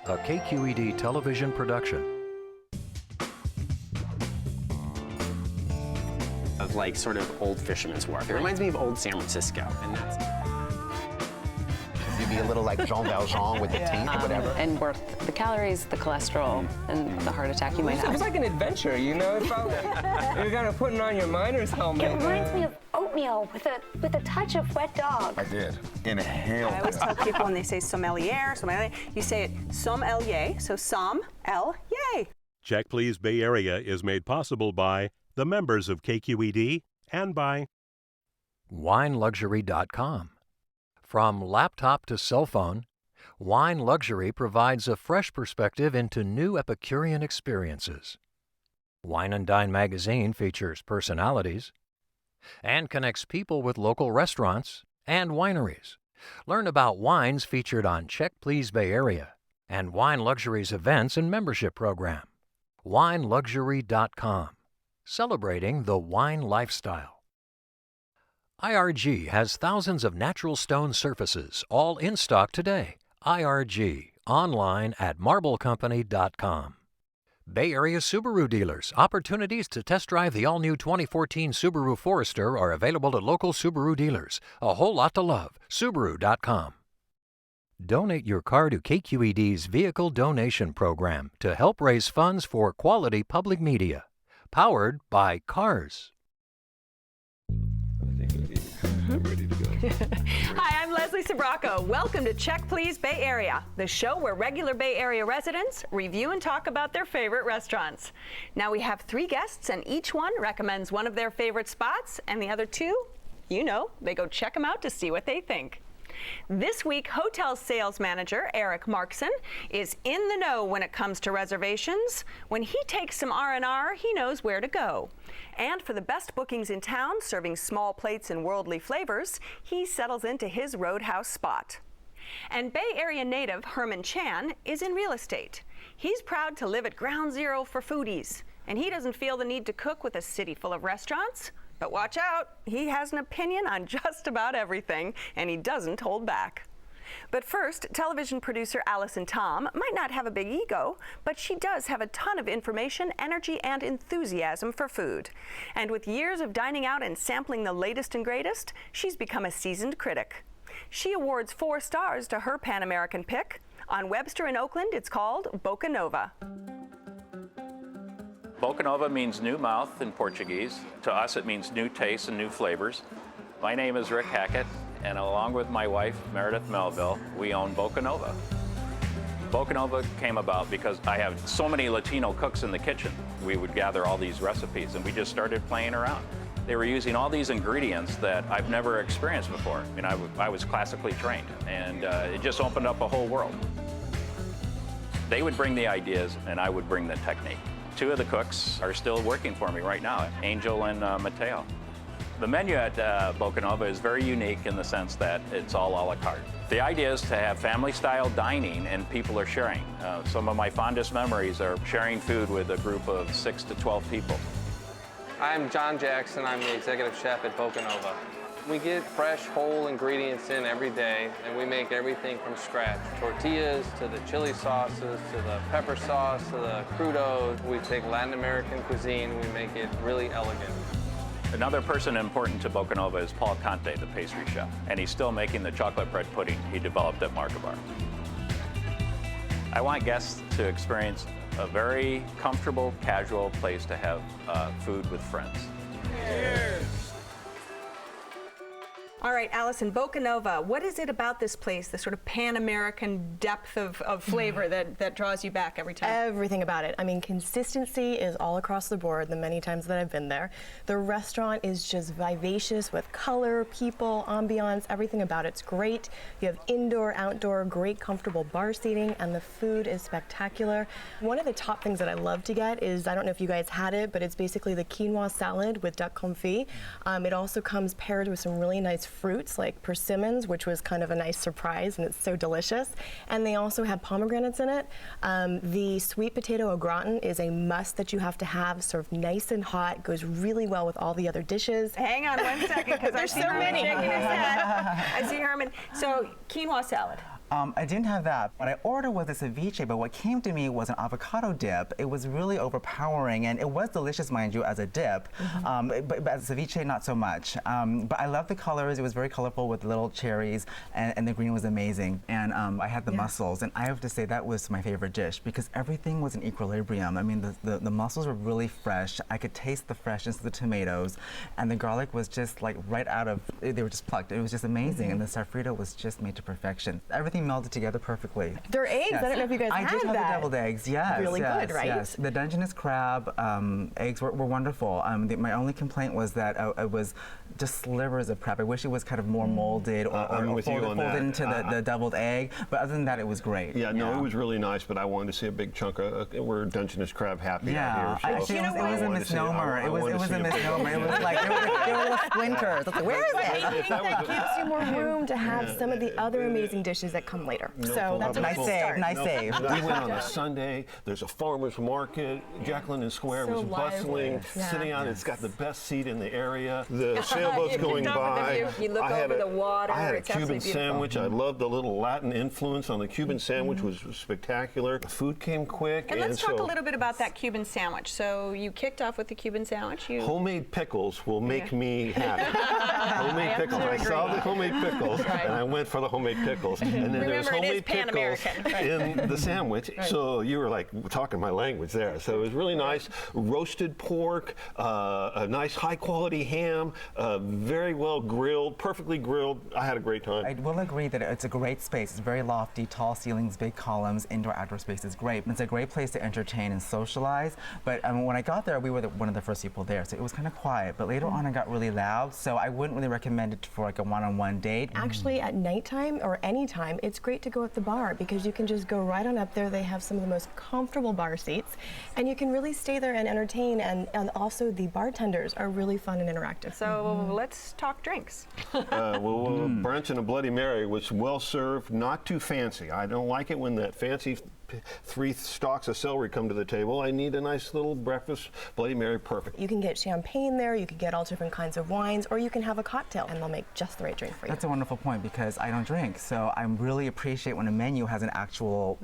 a KQED television production. Of like sort of old Fisherman's Wharf. It reminds me of old San Francisco, and that's... You'd be a little like Jean Valjean with the teeth or whatever. And worth the calories, the cholesterol, and the heart attack you might have. It was like an adventure, you know? It felt like you're kind of putting on your miner's helmet. It reminds me of oatmeal with a touch of wet dog. I did. Inhale. I always tell people when they say sommelier, you say it sommelier, so yay. Check Please Bay Area is made possible by the members of KQED and by WineLuxury.com. From laptop to cell phone, Wine Luxury provides a fresh perspective into new Epicurean experiences. Wine and Dine magazine features personalities and connects people with local restaurants and wineries. Learn about wines featured on Check Please Bay Area and Wine Luxury's events and membership program. WineLuxury.com, celebrating the wine lifestyle. IRG has thousands of natural stone surfaces, all in stock today. IRG, online at marblecompany.com. Bay Area Subaru dealers. Opportunities to test drive the all-new 2014 Subaru Forester are available at local Subaru dealers. A whole lot to love. Subaru.com. Donate your car to KQED's Vehicle Donation Program to help raise funds for quality public media. Powered by Cars. Ready to go. Hi, I'm Leslie Sbrocco. Welcome to Check Please Bay Area, the show where regular Bay Area residents review and talk about their favorite restaurants. Now we have 3 guests, and each one recommends one of their favorite spots, and the other 2, they go check them out to see what they think. This week, hotel sales manager Eric Markson is in the know when it comes to reservations. When he takes some R&R, he knows where to go. And for the best bookings in town, serving small plates and worldly flavors, he settles into his roadhouse spot. And Bay Area native Herman Chan is in real estate. He's proud to live at ground zero for foodies, and he doesn't feel the need to cook with a city full of restaurants. But watch out, he has an opinion on just about everything, and he doesn't hold back. But first, television producer Allison Tom might not have a big ego, but she does have a ton of information, energy, and enthusiasm for food. And with years of dining out and sampling the latest and greatest, she's become a seasoned critic. She awards 4 stars to her Pan American pick. On Webster in Oakland, it's called Boca Nova. Boca Nova means new mouth in Portuguese. To us, it means new tastes and new flavors. My name is Rick Hackett, and along with my wife, Meredith Melville, we own Boca Nova. Boca Nova came about because I have so many Latino cooks in the kitchen. We would gather all these recipes, and we just started playing around. They were using all these ingredients that I've never experienced before. I mean, I was classically trained, and it just opened up a whole world. They would bring the ideas, and I would bring the technique. 2 of the cooks are still working for me right now, Angel and Mateo. The menu at Boca Nova is very unique in the sense that it's all a la carte. The idea is to have family-style dining and people are sharing. Some of my fondest memories are sharing food with a group of 6 to 12 people. I'm John Jackson. I'm the executive chef at Boca Nova. We get fresh, whole ingredients in every day, and we make everything from scratch. Tortillas, to the chili sauces, to the pepper sauce, to the crudo. We take Latin American cuisine, we make it really elegant. Another person important to Boca Nova is Paul Conte, the pastry chef, and he's still making the chocolate bread pudding he developed at Markabar. I want guests to experience a very comfortable, casual place to have food with friends. Cheers. All right, Allison, Boca Nova, what is it about this place, the sort of Pan-American depth of flavor that draws you back every time? Everything about it. I mean, consistency is all across the board the many times that I've been there. The restaurant is just vivacious with color, people, ambiance, everything about it's great. You have indoor, outdoor, great comfortable bar seating, and the food is spectacular. One of the top things that I love to get is, I don't know if you guys had it, but it's basically the quinoa salad with duck confit. It also comes paired with some really nice fruits like persimmons, which was kind of a nice surprise, and it's so delicious. And they also have pomegranates in it. The sweet potato au gratin is a must that you have to have, served nice and hot, goes really well with all the other dishes. Hang on 1 second, because there's so many. I see Herman. So quinoa salad. I didn't have that. What I ordered was a ceviche, but what came to me was an avocado dip. It was really overpowering, and it was delicious, mind you, as a dip, but as a ceviche, not so much. But I love the colors. It was very colorful with little cherries, and the green was amazing. And I had the mussels, and I have to say that was my favorite dish because everything was in equilibrium. I mean, the mussels were really fresh. I could taste the freshness of the tomatoes, and the garlic was just like right out of, they were just plucked. It was just amazing, and the sofrito was just made to perfection. Everything melded together perfectly. They're eggs. Yes. I don't know if you guys I had did have that. the deviled eggs. Yes, Really yes, good, right? Yes. The Dungeness crab eggs were wonderful. My only complaint was that it was just slivers of crab. I wish it was kind of more molded or folded into the deviled egg. But other than that, it was great. Yeah, no, it was really nice. But I wanted to see a big chunk of. We're Dungeness crab happy out here. So it was a misnomer. It was a misnomer. It was like there were little splinters. Like, where is it? I think that gives you more room to have some of the other amazing dishes that come later. So that's a nice save. Nice save. We went on a Sunday. There's a farmer's market. Jack London Square was bustling, sitting out. It's got the best seat in the area. The sailboats going by. You look over the water. I had a It's Cuban absolutely sandwich. I loved the little Latin influence on the Cuban sandwich. Was spectacular. The food came quick. And let's talk a little bit about that Cuban sandwich. So you kicked off with the Cuban sandwich. Homemade pickles will make me happy. Homemade pickles. I saw the homemade pickles, and I went for the homemade pickles. And then there's homemade pickles in the sandwich. So you were like talking my language there. So it was really nice. Roasted pork, a nice high quality ham, very well grilled, perfectly grilled. I had a great time. I will agree that it's a great space. It's very lofty, tall ceilings, big columns, indoor-outdoor space is great. It's a great place to entertain and socialize. But when I got there, we were one of the first people there, so it was kind of quiet. But later on, it got really loud, so I wouldn't really recommend it for like a one-on-one date. Actually, at nighttime or anytime, it's great to go at the bar because you can just go right on up there. They have some of the most comfortable bar seats, and you can really stay there and entertain. And also, the bartenders are really fun and interactive. So let's talk drinks. Brunch and a Bloody Mary was well served, not too fancy. I don't like it when that fancy 3 stalks of celery come to the table. I need a nice little breakfast Bloody Mary, perfect. You can get champagne there, you can get all different kinds of wines, or you can have a cocktail and they'll make just the right drink for you. That's a wonderful point because I don't drink, so I really appreciate when a menu has an actual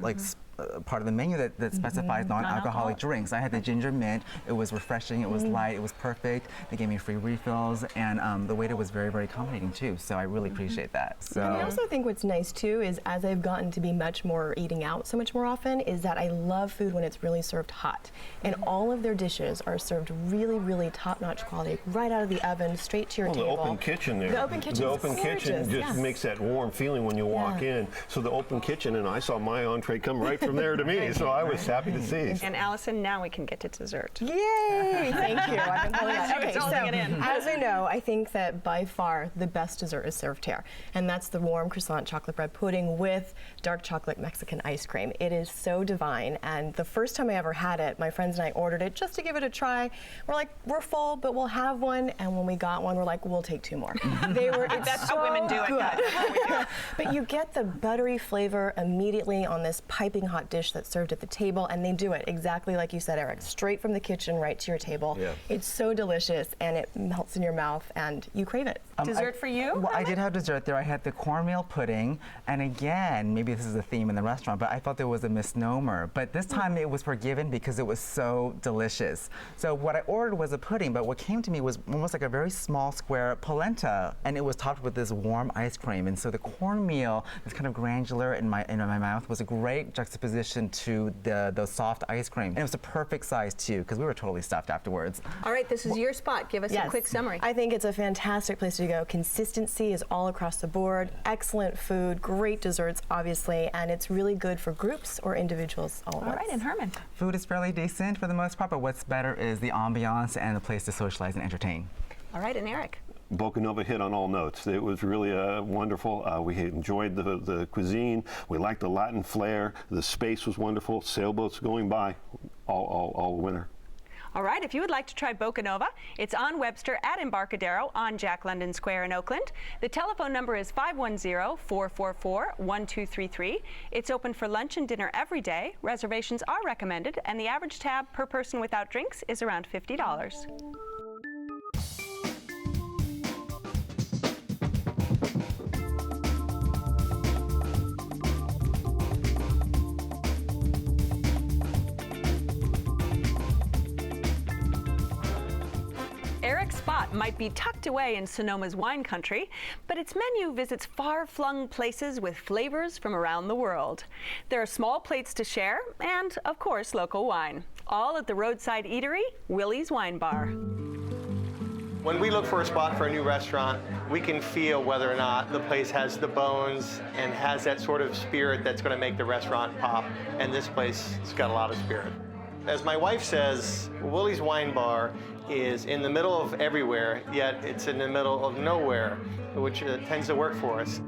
part of the menu that specifies non-alcoholic drinks. I had the ginger mint. It was refreshing. It was light. It was perfect. They gave me free refills, and the waiter was very, very accommodating too. So I really appreciate that. So. And I also think what's nice too is as I've gotten to be much more eating out so much more often is that I love food when it's really served hot, and all of their dishes are served really, really top-notch quality, right out of the oven, straight to your table. The open kitchen there. The open kitchen. The open kitchen just makes that warm feeling when you walk in. So the open kitchen, and I saw my entree come right from there to me, so I was happy to see. And Allison, now we can get to dessert. Yay! Thank you. I've been holding on. Okay, so holding it in. as we know, I think that by far the best dessert is served here, and that's the warm croissant chocolate bread pudding with dark chocolate Mexican ice cream. It is so divine, and the first time I ever had it, my friends and I ordered it just to give it a try. We're like, we're full, but we'll have one, and when we got one, we're like, we'll take 2 more. That's how women do it. That's how we do it. But you get the buttery flavor immediately on this piping hot dish that's served at the table, and they do it exactly like you said, Eric, straight from the kitchen right to your table. Yeah. It's so delicious, and it melts in your mouth, and you crave it. Dessert for you? Well, I did have dessert there. I had the cornmeal pudding, and again, maybe this is a theme in the restaurant, but I thought there was a misnomer. But this time it was forgiven because it was so delicious. So what I ordered was a pudding, but what came to me was almost like a very small square polenta, and it was topped with this warm ice cream. And so the cornmeal, this kind of granular in my mouth, was a great juxtaposition to the soft ice cream. And it was a perfect size too, because we were totally stuffed afterwards. All right, this is your spot. Give us a quick summary. I think it's a fantastic place to go. Consistency is all across the board. Excellent food, great desserts, obviously, and it's really good for groups or individuals all at once. All right, and Herman. Food is fairly decent for the most part, but what's better is the ambiance and the place to socialize and entertain. All right, and Eric. Boca Nova hit on all notes. It was really wonderful. We enjoyed the cuisine. We liked the Latin flair. The space was wonderful. Sailboats going by, all winter. All right, if you would like to try Boca Nova, it's on Webster at Embarcadero on Jack London Square in Oakland. The telephone number is 510-444-1233. It's open for lunch and dinner every day. Reservations are recommended, and the average tab per person without drinks is around $50. spot might be tucked away in Sonoma's wine country, but its menu visits far-flung places with flavors from around the world. There are small plates to share and, of course, local wine. All at the roadside eatery, Willie's Wine Bar. When we look for a spot for a new restaurant, we can feel whether or not the place has the bones and has that sort of spirit that's going to make the restaurant pop. And this place has got a lot of spirit. As my wife says, Willie's Wine Bar is in the middle of everywhere, yet it's in the middle of nowhere, which tends to work for us.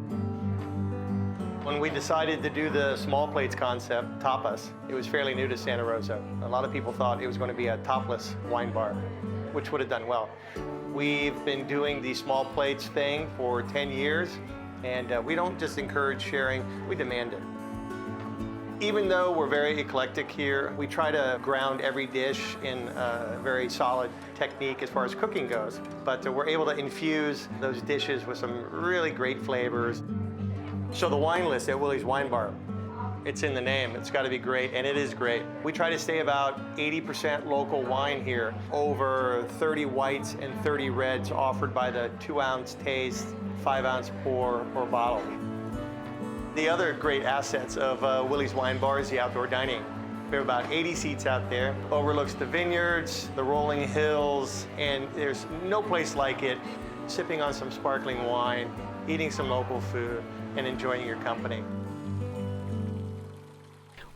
When we decided to do the small plates concept, tapas, it was fairly new to Santa Rosa. A lot of people thought it was going to be a topless wine bar, which would have done well. We've been doing the small plates thing for 10 years, and we don't just encourage sharing, we demand it. Even though we're very eclectic here, we try to ground every dish in a very solid technique as far as cooking goes. But we're able to infuse those dishes with some really great flavors. So the wine list at Willie's Wine Bar, it's in the name. It's got to be great, and it is great. We try to stay about 80% local wine here, over 30 whites and 30 reds offered by the 2-ounce taste, 5-ounce pour or bottle. The other great assets of Willie's Wine Bar is the outdoor dining. We have about 80 seats out there. Overlooks the vineyards, the rolling hills, and there's no place like it. Sipping on some sparkling wine, eating some local food, and enjoying your company.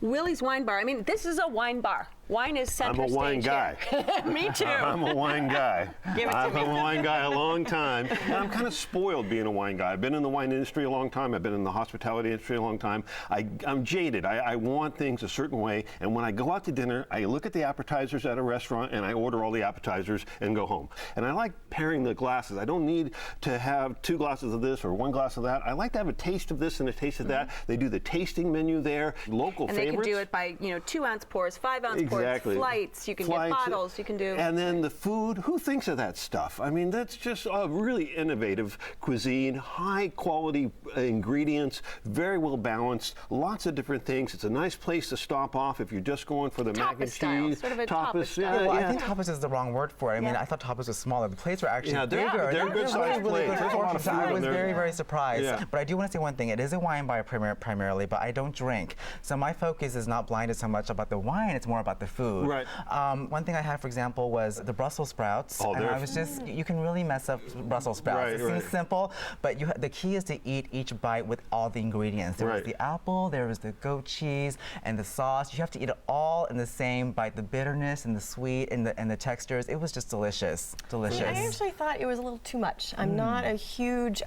Willie's Wine Bar. I mean, this is a wine bar. Wine is center stage. I'm a wine guy. Me too. I'm a wine guy. Give it to I've me. been a wine guy a long time, and I'm kind of spoiled being a wine guy. I've been in the wine industry a long time. I've been in the hospitality industry a long time. I'm jaded. I want things a certain way, and when I go out to dinner, I look at the appetizers at a restaurant, and I order all the appetizers and go home. And I like pairing the glasses. I don't need to have 2 glasses of this or 1 glass of that. I like to have a taste of this and a taste of that. They do the tasting menu there, local favorites. And they can do it by, 2-ounce pours, 5-ounce pours, flights. You can get bottles. You can do. And then the food. Who thinks of that stuff? I mean, that's just a really innovative cuisine, high quality ingredients, very well balanced, lots of different things. It's a nice place to stop off if you're just going for the mac and cheese. Sort of a tapas style. Well, I think tapas is the wrong word for it. I mean, I thought tapas was smaller. The plates were actually bigger. They're good sized plates. There's a lot of food I was in there. very, very surprised. But I do want to say one thing. It is a wine bar primarily, but I don't drink. So my focus is not blinded so much about the wine, it's more about the food. Right. One thing I had, for example, was the Brussels sprouts. Oh, and I was just, you can really mess up Brussels sprouts. It seems simple, but the key is to eat each bite with all the ingredients. There was the apple, there was the goat cheese, and the sauce. You have to eat it all in the same bite, the bitterness and the sweet and the textures. It was just delicious. Delicious. I actually thought it was a little too much. I'm not a huge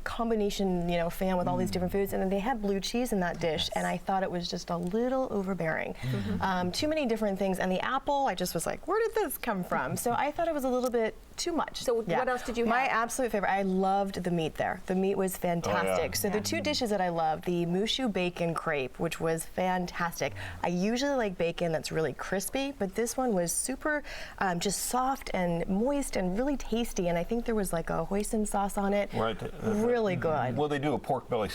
combination, fan with all these different foods, and then they had blue cheese in that dish, and I thought it was just a little overbearing. Too many different things, and the apple, I just was like, where did this come from? So I thought it was a little bit too much. So what else did you have? My absolute favorite, I loved the meat there. The meat was fantastic. So the 2 dishes that I loved, the moushu bacon crepe, which was fantastic. I usually like bacon that's really crispy, but this one was super just soft and moist and really tasty, and I think there was like a hoisin sauce on it. Right. Really good. Well, they do a pork belly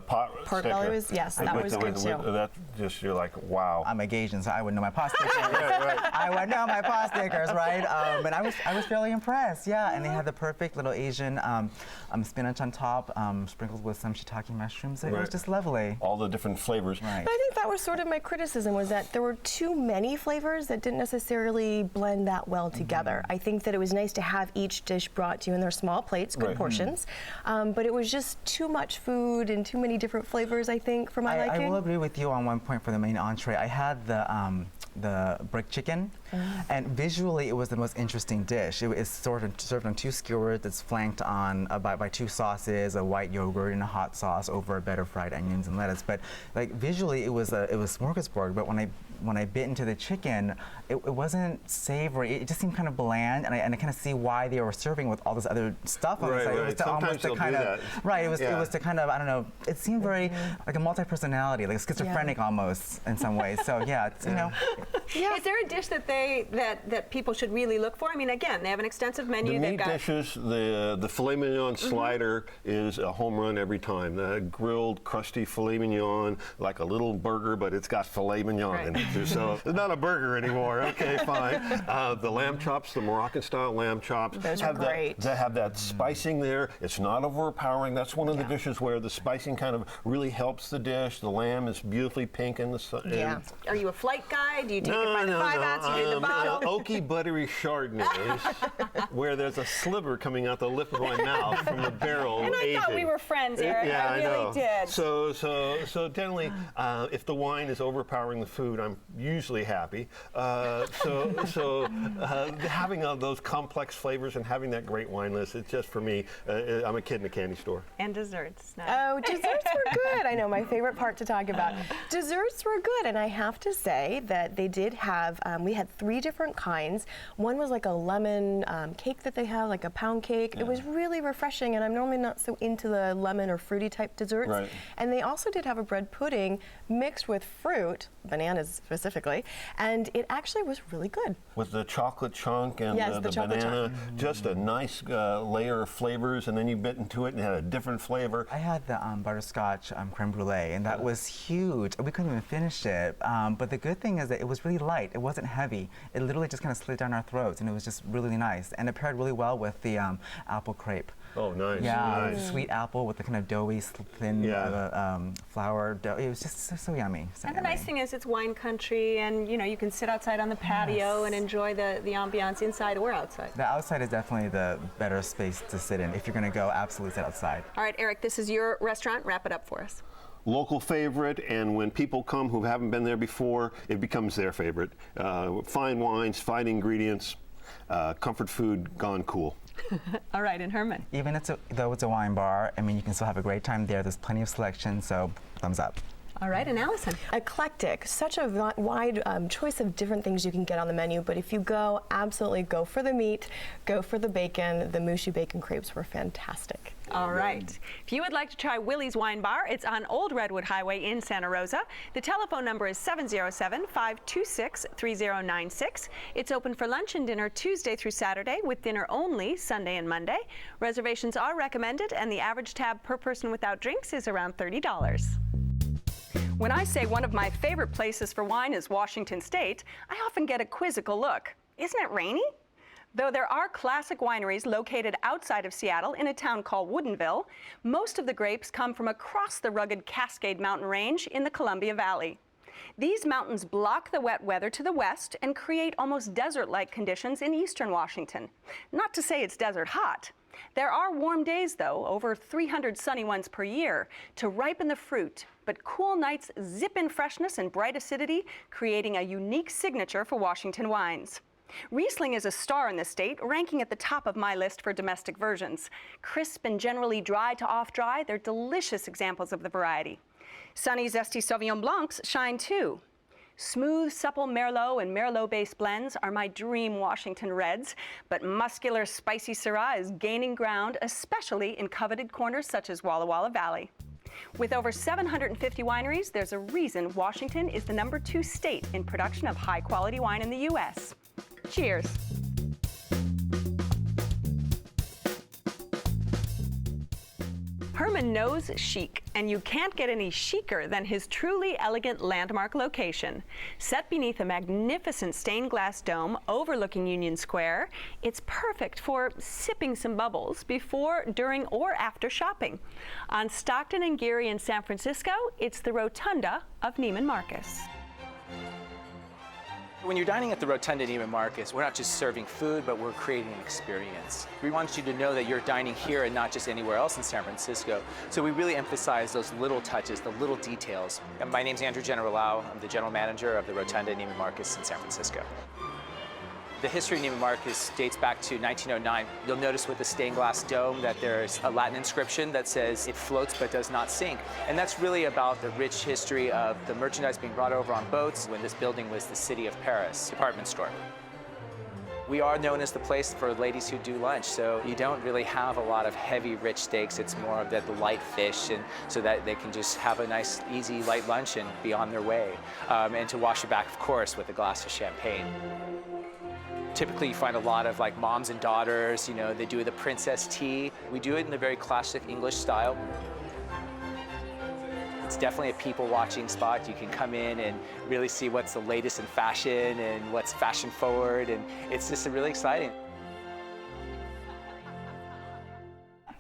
pot Pork belly was, yes, that was good too. That just, you're like, wow. I'm a Gausian, so I would know my pot stickers. I would know my pot stickers, right? And I was fairly impressed, and they had the perfect little Asian spinach on top, sprinkled with some shiitake mushrooms. So it was just lovely. All the different flavors. Right. But I think that was sort of my criticism, was that there were too many flavors that didn't necessarily blend that well together. I think that it was nice to have each dish brought to you in their small plates, good portions, but it was just too much food and too many different flavors, I think, for my liking. I will agree with you on one point for the main entree. I had the brick chicken, and visually it was the most interesting dish. It is served on 2 skewers. It's flanked on by 2 sauces, a white yogurt and a hot sauce over a bed of fried onions and lettuce. But like visually, it was smorgasbord. But when I bit into the chicken, it wasn't savory. It just seemed kind of bland, and I kind of see why they were serving with all this other stuff on the side. It was to almost to kind of it was to kind of, I don't know. It seemed very like a multi-personality, like schizophrenic almost in some ways. So it's, Is there a dish that say that people should really look for? I mean, again, they have an extensive menu. The They've meat got dishes, the filet mignon slider is a home run every time. The grilled, crusty filet mignon, like a little burger, but it's got filet mignon in it. So it's not a burger anymore. Okay, fine. The lamb chops, the Moroccan-style lamb chops, Those are great. They have that spicing there. It's not overpowering. That's one of the dishes where the spicing kind of really helps the dish. The lamb is beautifully pink in the sun. Yeah. Are you a flight guy? Do you take it by the 5 ounce? You do the bottle? Oaky, buttery Chardonnays, where there's a sliver coming out the lip of my mouth from the barrel. And I thought we were friends, Eric. Yeah, I really did. So generally, if the wine is overpowering the food, I'm usually happy. Having those complex flavors and having that great wine list, it's just for me. I'm a kid in a candy store. And desserts. Nice. Oh, desserts were good. I know, my favorite part to talk about. Desserts were good, and I have to say that they did have, we had 3 different kinds. One was like a lemon cake that they have, like a pound cake. It was really refreshing, and I'm normally not so into the lemon or fruity type desserts. Right. And they also did have a bread pudding mixed with fruit, bananas specifically, and it actually was really good. With the chocolate chunk and the banana, just a nice layer of flavors, and then you bit into it and it had a different flavor. I had the butterscotch creme brulee, and that was huge. We couldn't even finish it, but the good thing is that it was really light. It wasn't heavy. It literally just kind of slid down our throats, and it was just really nice. And it paired really well with the apple crepe. Oh, nice. Yeah, nice. Sweet apple with the kind of doughy, thin flour dough. It was just so yummy. So and the nice thing is it's wine country, and you can sit outside on the patio and enjoy the ambiance inside or outside. The outside is definitely the better space to sit in if you're going to go absolutely sit outside. All right, Eric, this is your restaurant. Wrap it up for us. Local favorite, and when people come who haven't been there before, it becomes their favorite. Fine wines, fine ingredients, comfort food gone cool. All right, and Herman? Even though it's a wine bar, I mean, you can still have a great time there. There's plenty of selection, so thumbs up. All right, and Allison? Eclectic, such a wide choice of different things you can get on the menu, but if you go, absolutely go for the meat, go for the bacon. The Mushu bacon crepes were fantastic. All right. If you would like to try Willie's Wine Bar, it's on Old Redwood Highway in Santa Rosa. The telephone number is 707-526-3096. It's open for lunch and dinner Tuesday through Saturday, with dinner only Sunday and Monday. Reservations are recommended, and the average tab per person without drinks is around $30. When I say one of my favorite places for wine is Washington State, I often get a quizzical look. Isn't it rainy? Though there are classic wineries located outside of Seattle in a town called Woodinville, most of the grapes come from across the rugged Cascade Mountain Range in the Columbia Valley. These mountains block the wet weather to the west and create almost desert-like conditions in eastern Washington. Not to say it's desert hot. There are warm days, though, over 300 sunny ones per year, to ripen the fruit, but cool nights zip in freshness and bright acidity, creating a unique signature for Washington wines. Riesling is a star in the state, ranking at the top of my list for domestic versions. Crisp and generally dry to off-dry, they're delicious examples of the variety. Sunny, zesty Sauvignon Blancs shine too. Smooth, supple Merlot and Merlot-based blends are my dream Washington reds, but muscular, spicy Syrah is gaining ground, especially in coveted corners such as Walla Walla Valley. With over 750 wineries, there's a reason Washington is the #2 state in production of high-quality wine in the U.S. Cheers. Herman knows chic, and you can't get any chicer than his truly elegant landmark location. Set beneath a magnificent stained glass dome overlooking Union Square, it's perfect for sipping some bubbles before, during, or after shopping. On Stockton and Geary in San Francisco, it's the Rotunda of Neiman Marcus. When you're dining at the Rotunda of Neiman Marcus, we're not just serving food, but we're creating an experience. We want you to know that you're dining here and not just anywhere else in San Francisco. So we really emphasize those little touches, the little details. And my name's Andrew Generalao. I'm the general manager of the Rotunda of Neiman Marcus in San Francisco. The history of Neiman Marcus dates back to 1909. You'll notice with the stained glass dome that there's a Latin inscription that says, "It floats but does not sink." And that's really about the rich history of the merchandise being brought over on boats when this building was the City of Paris department store. We are known as the place for ladies who do lunch, so you don't really have a lot of heavy, rich steaks. It's more of the light fish, and so that they can just have a nice, easy, light lunch and be on their way. And to wash it back, of course, with a glass of champagne. Typically you find a lot of like moms and daughters, you know, they do the princess tea. We do it in a very classic English style. It's definitely a people watching spot. You can come in and really see what's the latest in fashion and what's fashion forward, and it's just really exciting.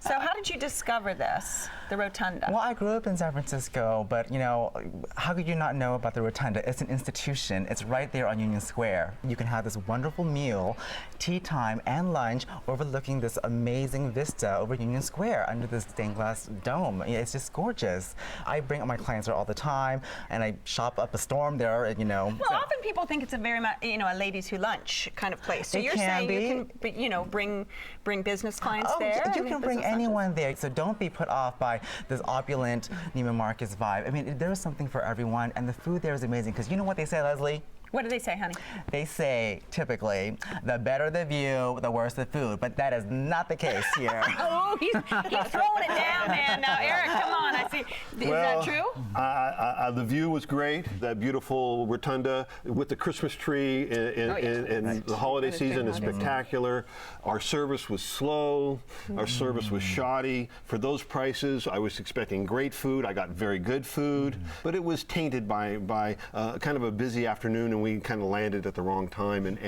So how did you discover this, the Rotunda? Well, I grew up in San Francisco, but you know, how could you not know about the Rotunda? It's an institution. It's right there on Union Square. You can have this wonderful meal, tea time, and lunch overlooking this amazing vista over Union Square under this stained glass dome. It's just gorgeous. I bring my clients there all the time, and I shop up a storm there, and you know. Well, often people think it's a very much, you know, a ladies who lunch kind of place. So you're saying you can, you know, bring business clients there? You can bring anyone there, so don't be put off by this opulent Neiman Marcus vibe. I mean, there's something for everyone, and the food there is amazing, because you know what they say, Leslie? What do they say, honey? They say, typically, the better the view, the worse the food, but that is not the case here. Oh, he's throwing it down, man. Now, Eric, come on. I see. Is that true? The view was great. That beautiful Rotunda with the Christmas tree and the holiday season is spectacular. Our service was slow. Our service was shoddy. For those prices, I was expecting great food. I got very good food, but it was tainted by kind of a busy afternoon, and we kind of landed at the wrong time, and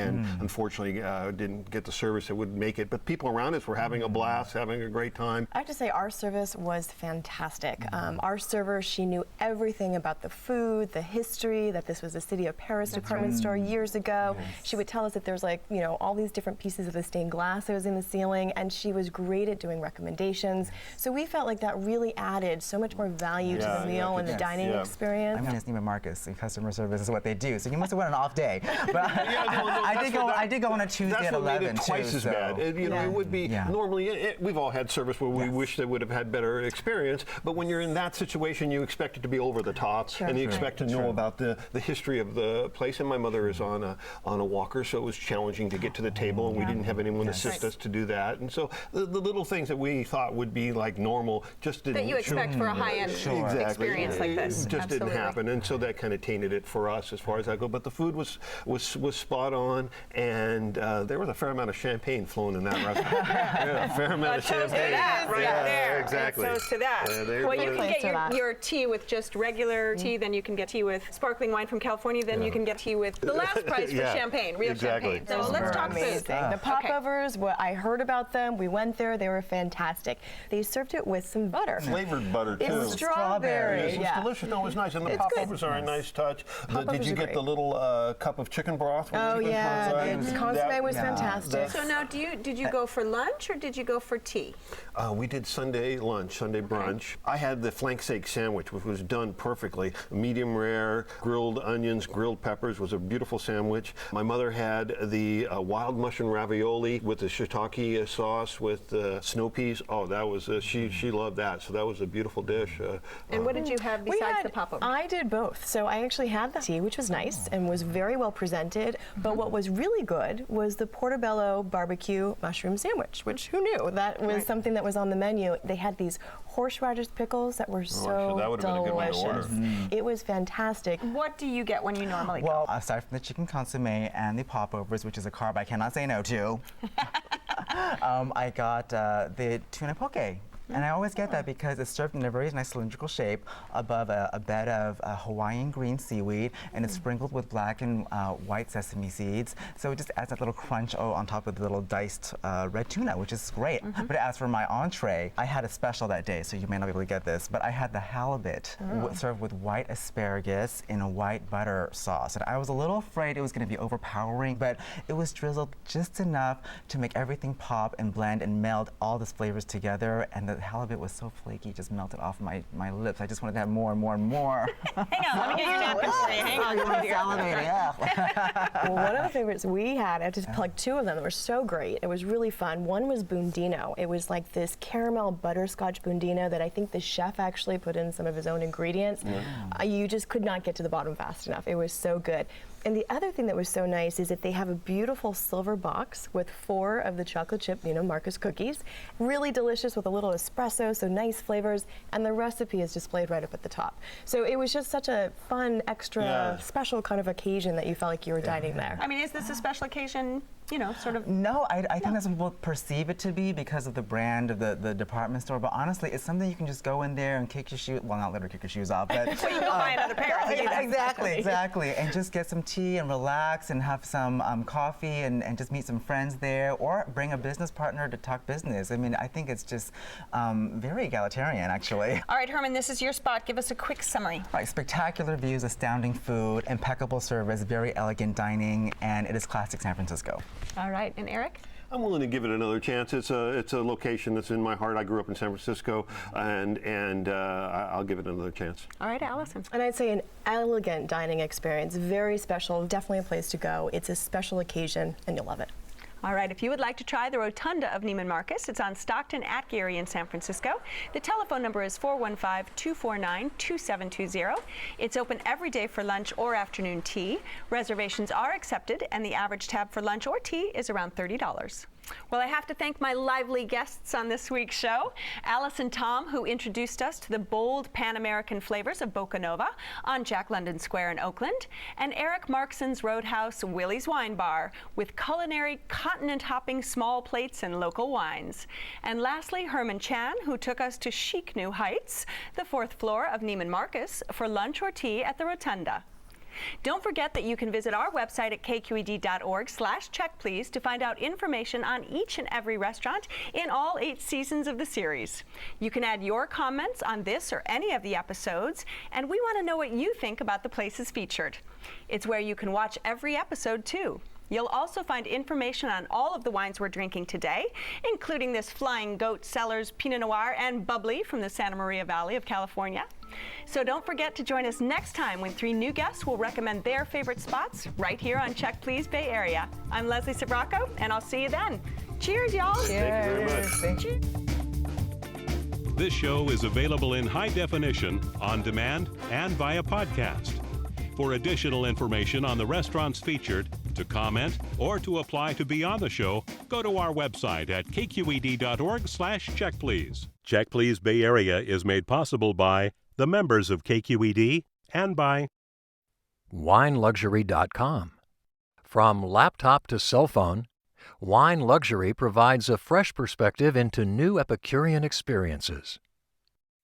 unfortunately didn't get the service that would make it. But people around us were having a blast, having a great time. I have to say, our service was fantastic. Our server, she knew everything about the food, the history, that this was a City of Paris department store years ago. Yes. She would tell us that there's like, you know, all these different pieces of the stained glass that was in the ceiling, and she was great at doing recommendations. So we felt like that really added so much more value to the meal and the dining experience. I mean, it's Neiman Marcus, and customer service is what they do. So you must have went an off day. But I did go on a Tuesday at 11 That's what made it twice as bad. It would be normally, we've all had service where we wish they would have had better experience, but when you're in that situation, you expect it to be over the top, and you expect to know about the history of the place. And my mother is on a walker, so it was challenging to get to the table, and we didn't have anyone assist us to do that. And so the little things that we thought would be like normal just didn't. That you expect for a high-end experience like this. It just didn't happen, and so that kind of tainted it for us as far as I go. But the food was spot on, and there was a fair amount of champagne flowing in that restaurant. A fair amount of champagne. That right there. Exactly. It goes to that. Well, you can get your tea with just regular tea, then you can get tea with sparkling wine from California, then you can get tea with the last price for champagne, real champagne. So let's talk food. The popovers, what I heard about them, we went there, they were fantastic. They served it with some butter. Flavored butter, too. It's strawberry. It was delicious. No, it was nice. And the popovers are a nice touch. Did you get the little cup of chicken broth? Oh, yeah. The consomme was fantastic. So now, did you go for lunch or did you go for tea? We did Sunday lunch, Sunday brunch. I had the flank steak sandwich, which was done perfectly. Medium rare, grilled onions, grilled peppers, was a beautiful sandwich. My mother had the wild mushroom ravioli with the shiitake sauce with snow peas. Oh, that was, she loved that. So that was a beautiful dish. And what did you have besides the popovers? I did both. So I actually had the tea, which was nice and was very well presented. But what was really good was the portobello barbecue mushroom sandwich, which who knew? That was something that was on the menu. They had these horseradish pickles that were so delicious. It was fantastic. What do you get when you normally go? Well, aside from the chicken consomme and the popovers, which is a carb I cannot say no to, I got the tuna poke. And I always get that because it's served in a very nice cylindrical shape above a bed of Hawaiian green seaweed, and it's sprinkled with black and white sesame seeds. So it just adds that little crunch on top of the little diced red tuna, which is great. But as for my entree, I had a special that day, so you may not be able to get this, but I had the halibut served with white asparagus in a white butter sauce. And I was a little afraid it was going to be overpowering, but it was drizzled just enough to make everything pop and blend and meld all these flavors together. And the halibut was so flaky, it just melted off my lips. I just wanted to have more and more and more. Hang on, let me get your napkin today. Hang on. Well, one of the favorites we had, I had to plug two of them that were so great. It was really fun. One was bundino. It was like this caramel butterscotch bundino that I think the chef actually put in some of his own ingredients. You just could not get to the bottom fast enough. It was so good. And the other thing that was so nice is that they have a beautiful silver box with 4 of the chocolate chip Neiman Marcus cookies. Really delicious with a little espresso, so nice flavors, and the recipe is displayed right up at the top. So it was just such a fun, extra, special kind of occasion that you felt like you were dining there. I mean, is this a special occasion, you know, sort of? No, I think that's what people perceive it to be because of the brand of the department store, but honestly, it's something you can just go in there and kick your shoes, well, not literally kick your shoes off, but well, you go buy another pair. Exactly, and just get some tea and relax and have some coffee and just meet some friends there, or bring a business partner to talk business. I mean, I think it's just very egalitarian, actually. All right, Herman, this is your spot. Give us a quick summary. All right, spectacular views, astounding food, impeccable service, very elegant dining, and it is classic San Francisco. All right, and Eric? I'm willing to give it another chance. It's a location that's in my heart. I grew up in San Francisco, and I'll give it another chance. All right, Allison. And I'd say an elegant dining experience, very special, definitely a place to go. It's a special occasion, and you'll love it. All right, if you would like to try the Rotunda of Neiman Marcus, it's on Stockton at Geary in San Francisco. The telephone number is 415-249-2720. It's open every day for lunch or afternoon tea. Reservations are accepted, and the average tab for lunch or tea is around $30. Well, I have to thank my lively guests on this week's show. Alice and Tom, who introduced us to the bold Pan-American flavors of Boca Nova on Jack London Square in Oakland, and Eric Markson's Roadhouse Willie's Wine Bar with culinary continent-hopping small plates and local wines. And lastly, Herman Chan, who took us to chic new heights, the 4th floor of Neiman Marcus, for lunch or tea at the Rotunda. Don't forget that you can visit our website at kqed.org/checkplease to find out information on each and every restaurant in all 8 seasons of the series. You can add your comments on this or any of the episodes, and we want to know what you think about the places featured. It's where you can watch every episode too. You'll also find information on all of the wines we're drinking today, including this Flying Goat Cellars Pinot Noir and Bubbly from the Santa Maria Valley of California. So don't forget to join us next time when 3 new guests will recommend their favorite spots right here on Check Please Bay Area. I'm Leslie Sbrocco, and I'll see you then. Cheers, y'all. Cheers. Thank you very much. Thank you. This show is available in high definition, on demand, and via podcast. For additional information on the restaurants featured, to comment, or to apply to be on the show, go to our website at kqed.org/checkplease. Check Please Bay Area is made possible by the members of KQED and by WineLuxury.com. From laptop to cell phone, Wine Luxury provides a fresh perspective into new Epicurean experiences.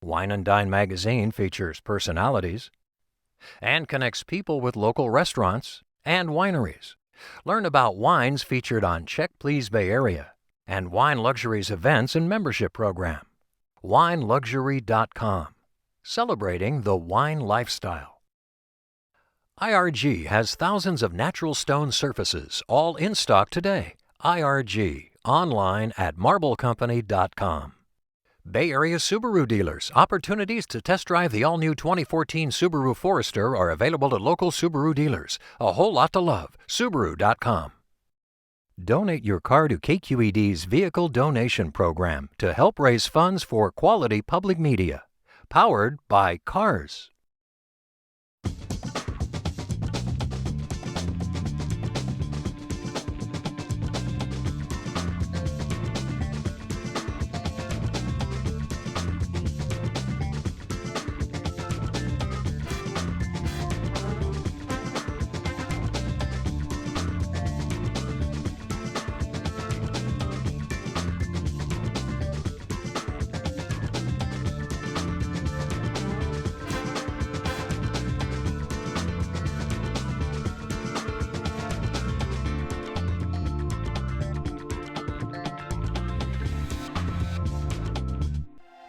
Wine and Dine magazine features personalities and connects people with local restaurants and wineries. Learn about wines featured on Check Please Bay Area and Wine Luxury's events and membership program. WineLuxury.com, celebrating the wine lifestyle. IRG has thousands of natural stone surfaces, all in stock today. IRG, online at marblecompany.com. Bay Area Subaru dealers. Opportunities to test drive the all-new 2014 Subaru Forester are available at local Subaru dealers. A whole lot to love. Subaru.com. Donate your car to KQED's Vehicle Donation Program to help raise funds for quality public media. Powered by Cars.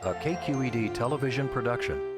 A KQED television production.